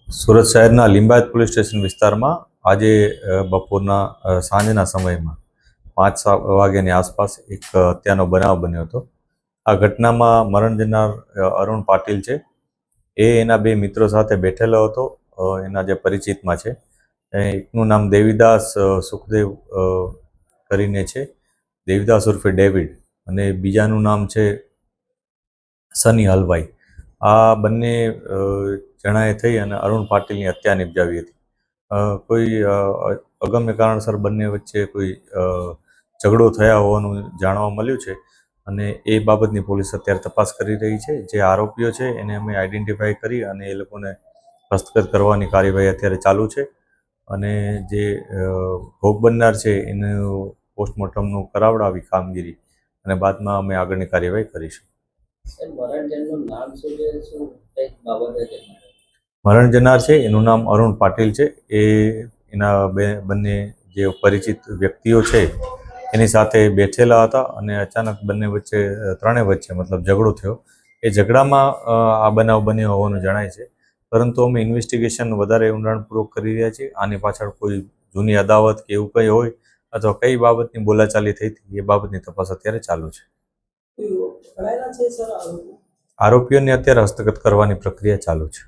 સુરત શહેરના Limbayat police station વિસ્તારમાં આજે બપોરના સાંજના સમયમાં 5 વાગ્યાની આસપાસ એક હત્યાનો બનાવ બન્યો હતો. આ ઘટનામાં મરણ જનાર અરુણ પાટીલ છે. એ એના બે મિત્રો સાથે બેઠેલો હતો. એના જે પરિચિતમાં છે, એકનું નામ દેવીદાસ સુખદેવ કરીને છે, દેવીદાસ ઉર્ફે ડેવિડ, અને બીજાનું નામ છે સની હલવાઈ. આ બંને જણાએ થઈ અને અરુણ પાટીલની હત્યા નિપજાવી હતી. કોઈ અગમ્ય કારણસર બંને વચ્ચે કોઈ ઝઘડો થયા હોવાનું જાણવા મળ્યું છે અને એ બાબતની પોલીસ અત્યારે તપાસ કરી રહી છે. જે આરોપીઓ છે એને અમે આઈડેન્ટિફાઈ કરી અને એ લોકોને હસ્તગત કરવાની કાર્યવાહી અત્યારે ચાલુ છે. અને જે ભોગ બનનાર છે એનું પોસ્ટમોર્ટમનું કરાવડાવી કામગીરી અને બાદમાં અમે આગળની કાર્યવાહી કરીશું. મરણ જનાર છે એનું નામ અરુણ પાટીલ છે. એના બંને જે પરિચિત વ્યક્તિઓ છે એની સાથે બેઠેલા હતા અને અચાનક ત્રણે વચ્ચે મતલબ ઝઘડો થયો. એ ઝઘડામાં આ બનાવ બન્યો હોવાનું જણાય છે, પરંતુ અમે ઇન્વેસ્ટિગેશન વધારે ઊંડાણપૂર્વક કરી રહ્યા છીએ. આની પાછળ કોઈ જૂની અદાવત કે એવું કંઈ હોય અથવા કઈ બાબતની બોલાચાલી થઈ હતી એ બાબતની તપાસ અત્યારે ચાલુ છે. આરોપીઓને અત્યારે હસ્તગત કરવાની પ્રક્રિયા ચાલુ છે.